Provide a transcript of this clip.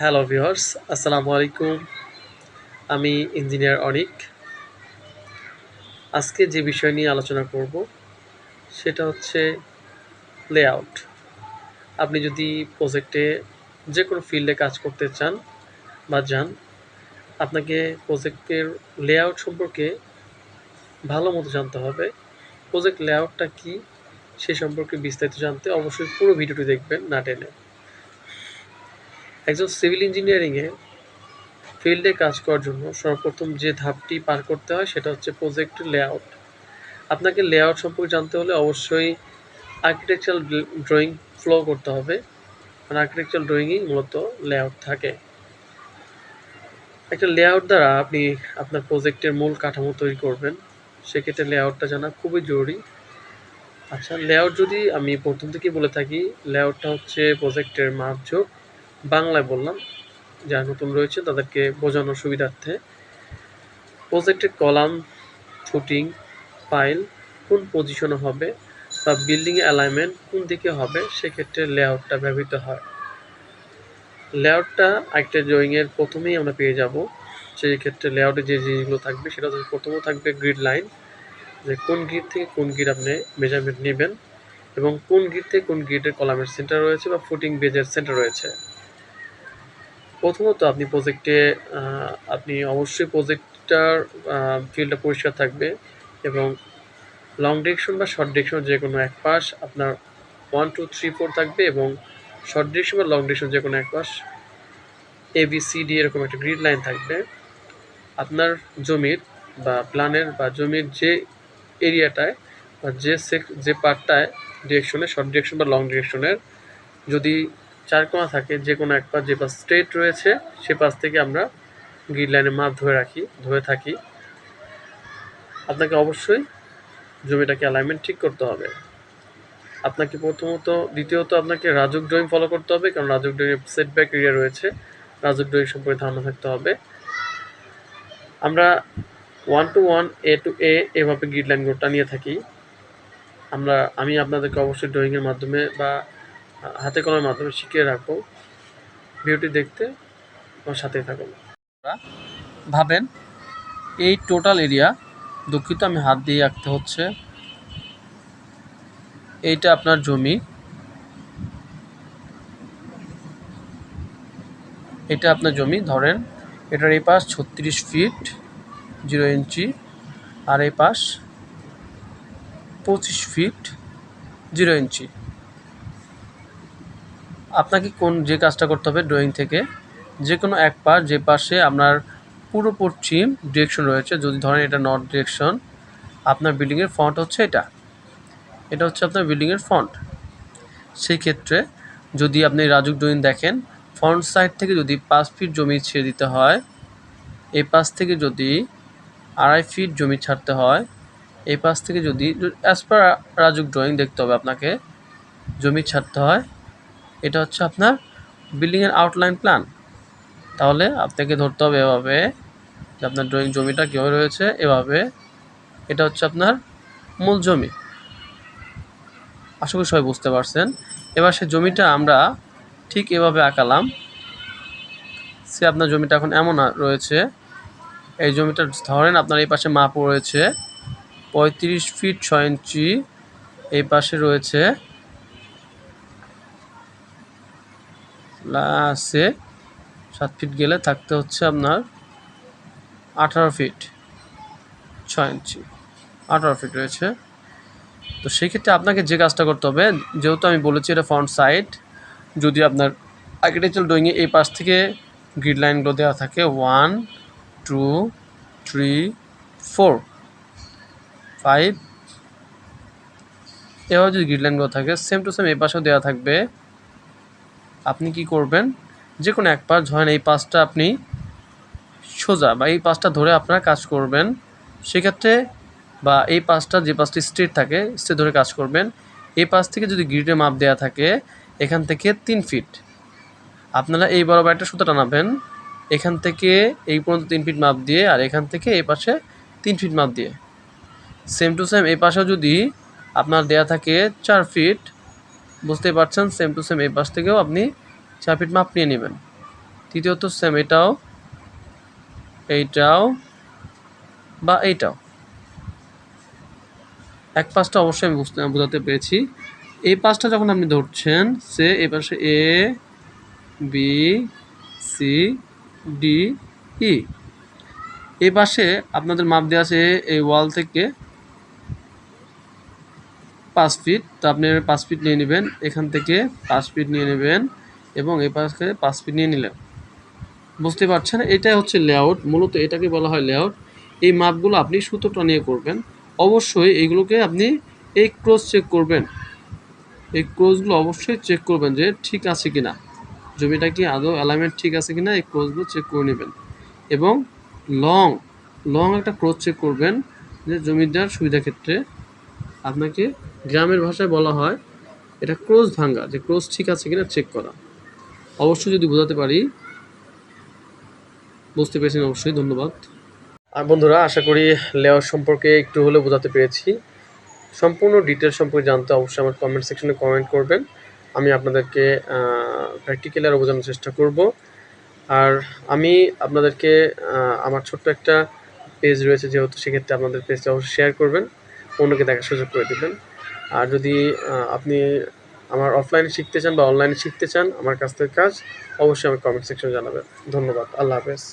Hello viewers, আসসালামু আলাইকুম। আমি ইঞ্জিনিয়ার অনিক। আজকে যে বিষয় নিয়ে আলোচনা করব সেটা হচ্ছে লেআউট। আপনি যদি প্রজেক্টে যে কোনো ফিল্ডে কাজ করতে চান বা যান, আপনাকে প্রজেক্টের লেআউট সম্পর্কে ভালো মতো জানতে হবে। প্রজেক্ট লেআউটটা কী সে সম্পর্কে বিস্তারিত জানতে অবশ্যই পুরো ভিডিওটি দেখবেন না টেনে। একজন সিভিল ইঞ্জিনিয়ারিংয়ে ফিল্ডে কাজ করার জন্য সর্বপ্রথম যে ধাপটি পার করতে হয় সেটা হচ্ছে প্রজেক্ট লেআউট। আপনাকে লেআউট সম্পর্কে জানতে হলে অবশ্যই আর্কিটেকচারাল ড্রয়িং ফলো করতে হবে। কারণ আর্কিটেকচারাল ড্রয়িংয়েই মূলত লেআউট থাকে। একটা লেআউট দ্বারা আপনি আপনার প্রজেক্টের মূল কাঠামো তৈরি করবেন। সেক্ষেত্রে লেআউটটা জানা খুবই জরুরি। আচ্ছা, লেআউট যদি আমি প্রথম থেকেই বলে থাকি, লেআউটটা হচ্ছে প্রজেক্টের মাপঝোঁক। বাংলায় বললাম, যারা নতুন রয়েছে তাদেরকে বোঝানোর সুবিধার্থে। প্রজেক্টের কলাম, ফুটিং, পাইল কোন পজিশনে হবে বা বিল্ডিং অ্যালাইনমেন্ট কোন দিকে হবে সেক্ষেত্রে লেআউটটা ব্যবহৃত হয়। লেআউটটা একটা ড্রয়িংয়ের প্রথমেই আমরা পেয়ে যাব। সেই ক্ষেত্রে লেআউটে যে জিনিসগুলো থাকবে সেটা হচ্ছে প্রথমে থাকবে গ্রিড লাইন, যে কোন গ্রিড থেকে কোন গ্রিড আপনি মেজারমেন্ট নেবেন এবং কোন গ্রিড থেকে কোন গ্রিডের কলামের সেন্টার রয়েছে বা ফুটিং বেজের সেন্টার রয়েছে। প্রথমত আপনি অবশ্যই প্রজেক্টটার ফিল্ডটা পরিষ্কার থাকবে এবং লং ডিরেকশন বা শর্ট ডিরেকশন যে কোনো এক পাশ আপনার 1 2 3 4 থাকবে এবং শর্ট ডিরেকশন বা লং ডিরেকশন যে কোনো এক পাশ ABCD এরকম একটা গ্রিড লাইন থাকবে। আপনার জমির বা প্ল্যানের বা জমির যে এরিয়াটায় বা যে পার্টটায় ডিরেকশনে শর্ট ডিরেকশন বা লং ডিরেকশনের যদি 4 কোণা থাকে, যে কোনো এক পাশ যে পাশ স্ট্রেট রয়েছে সে পাশ থেকে আমরা গ্রিড লাইনের মাপ ধরে থাকি। আপনাকে অবশ্যই জমিটাকে অ্যালাইনমেন্ট ঠিক করতে হবে। আপনাকে দ্বিতীয়ত আপনাকে রাজুক ড্রয়িং ফলো করতে হবে, কারণ রাজুক ড্রয়িং সেটব্যাক এরিয়া রয়েছে। রাজুক ড্রয়িং সম্পর্কে ধারণা থাকতে হবে। আমরা 1 to 1 A to A এভাবে গ্রিড লাইনগুলোটা নিয়ে থাকি। আমি আপনাদেরকে অবশ্যই ড্রয়িংয়ের মাধ্যমে বা হাতে কলমের মাধ্যমে শিখিয়ে রাখবো। ভিডিওটি দেখতে আমার সাথেই থাকুন। ভাবেন এই টোটাল এরিয়া, দুঃখিত আমি হাত দিয়ে আঁকতে হচ্ছে, এইটা আপনার জমি, এটা আপনার জমি ধরেন। এটার এই পাশ 36 ফিট 0 ইঞ্চি আর এই পাশ 25 ফিট 0 ইঞ্চি। আপনাকে যে কাজটা করতে হবে, ড্রয়িং থেকে যে কোনো এক পাশ যে পাশে আপনার পূর্ব পশ্চিম ডিরেকশন রয়েছে, যদি ধরেন এটা নর্থ ডিরেকশন, আপনার বিল্ডিংয়ের ফ্রন্ট হচ্ছে এটা হচ্ছে আপনার বিল্ডিংয়ের ফ্রন্ট। সেই ক্ষেত্রে যদি আপনি রাজুক ড্রয়িং দেখেন, ফ্রন্ট সাইড থেকে যদি 5 ফিট জমি ছেড়ে দিতে হয়, এই পাশ থেকে যদি 2.5 ফিট জমি ছাড়তে হয়, এই পাশ থেকে যদি অ্যাজ পার রাজুক ড্রয়িং দেখতে হবে আপনাকে জমি ছাড়তে হয়। এটা হচ্ছে আপনার বিল্ডিংয়ের আউটলাইন প্ল্যান। তাহলে আপনাকে ধরতে হবে এভাবে যে আপনার ড্রয়িং জমিটা কীভাবে রয়েছে, এভাবে। এটা হচ্ছে আপনার মূল জমি। আশা করি সবাই বুঝতে পারছেন। এবার সে জমিটা আমরা ঠিক এভাবে আঁকালাম। আপনার জমিটা এখন এমন রয়েছে, এই জমিটা ধরেন আপনার এই পাশে মাপ রয়েছে 35 ফিট 6 ইঞ্চি, এই পাশে রয়েছে আছে 7 ফিট গেলে থাকতে হচ্ছে আপনার 18 ফিট 6 ইঞ্চি, 18 ফিট রয়েছে। তো সেক্ষেত্রে আপনাকে যে কাজটা করতে হবে, যেহেতু আমি বলেছি এটা ফ্রন্ট সাইড, যদি আপনার আর্কিটেকচারাল ড্রয়িংয়ে এই পাশ থেকে গ্রিড লাইনগুলো দেওয়া থাকে 1 2 3 4 5, এভাবে যদি গ্রিড লাইনগুলো থাকে সেম টু সেম এই পাশেও দেওয়া থাকবে। আপনি কি করবেন, যে কোনো এক পাশ ধরেন এই পাশটা আপনি সোজা বা এই পাশটা ধরে আপনারা কাজ করবেন। সেক্ষেত্রে বা এই পাশটা যে পাশটি স্ট্রেট থাকে সে ধরে কাজ করবেন। এই পাশ থেকে যদি গ্রিডের মাপ দেওয়া থাকে এখান থেকে 3 ফিট, আপনারা এই বরাবর একটা সুতা টানাবেন এখান থেকে এই পর্যন্ত 3 ফিট মাপ দিয়ে, আর এখান থেকে এই পাশে 3 ফিট মাপ দিয়ে। সেম টু সেম এই পাশেও যদি আপনার দেওয়া থাকে 4 ফিট, বুঝতেই পারছেন, সেম টু সেম এই পাশ থেকেও আপনি 4 ফিট মাপ নিয়ে নেবেন। তৃতীয়ত সেম এইটাও, এইটাও বা এইটাও। এক পাশটা অবশ্যই আমি বোঝাতে পেরেছি। এই পাশটা যখন আপনি ধরছেন, সে এই পাশে A B C D E, এই পাশে আপনাদের মাপ দেওয়া আছে এই ওয়াল থেকে 5 ফিট, তো আপনি 5 ফিট নিয়ে নেবেন, এখান থেকে 5 ফিট নিয়ে নেবেন এবং এই পাশে 5 ফিট নিয়ে নিলেন। বুঝতে পারছেন? এটাই হচ্ছে লেআউট, মূলত এটাকে বলা হয় লেআউট। এই মাপগুলো আপনি সুতোটা নিয়ে করবেন। অবশ্যই এইগুলোকে আপনি এই ক্রস চেক করবেন, এই ক্রসগুলো অবশ্যই চেক করবেন যে ঠিক আছে কিনা, জমিটা কি আদৌ অ্যালাইনমেন্ট ঠিক আছে কিনা, এই ক্রসগুলো চেক করে নেবেন। এবং লং লং একটা ক্রস চেক করবেন, যে জমিদার সুবিধা ক্ষেত্রে আপনাকে গ্রামের ভাষায় বলা হয় এটা ক্রস ভাঙ্গা, যে ক্রস ঠিক আছে কিনা চেক করা। অবশ্যই যদি বোঝাতে পারি, বুঝতে পেরেছেন অবশ্যই, ধন্যবাদ। আর বন্ধুরা, আশা করি লেআউট সম্পর্কে একটু হলেও বোঝাতে পেরেছি। সম্পূর্ণ ডিটেলস সম্পর্কে জানতে অবশ্যই আমার কমেন্ট সেকশনে কমেন্ট করবেন, আমি আপনাদেরকে প্র্যাকটিক্যালি আরও বোঝানোর চেষ্টা করব। আর আমি আপনাদেরকে আমার ছোট্ট একটা পেজ রয়েছে যেহেতু, সেক্ষেত্রে আপনাদের পেজটা অবশ্যই শেয়ার করবেন, অন্যকে দেখার সুযোগ করে দেবেন। আর যদি আপনি আমার অফলাইনে শিখতে চান বা অনলাইনে শিখতে চান আমার কাছ থেকে কাজ, অবশ্যই আমার কমেন্ট সেকশনে জানাবেন। ধন্যবাদ, আল্লাহ হাফেজ।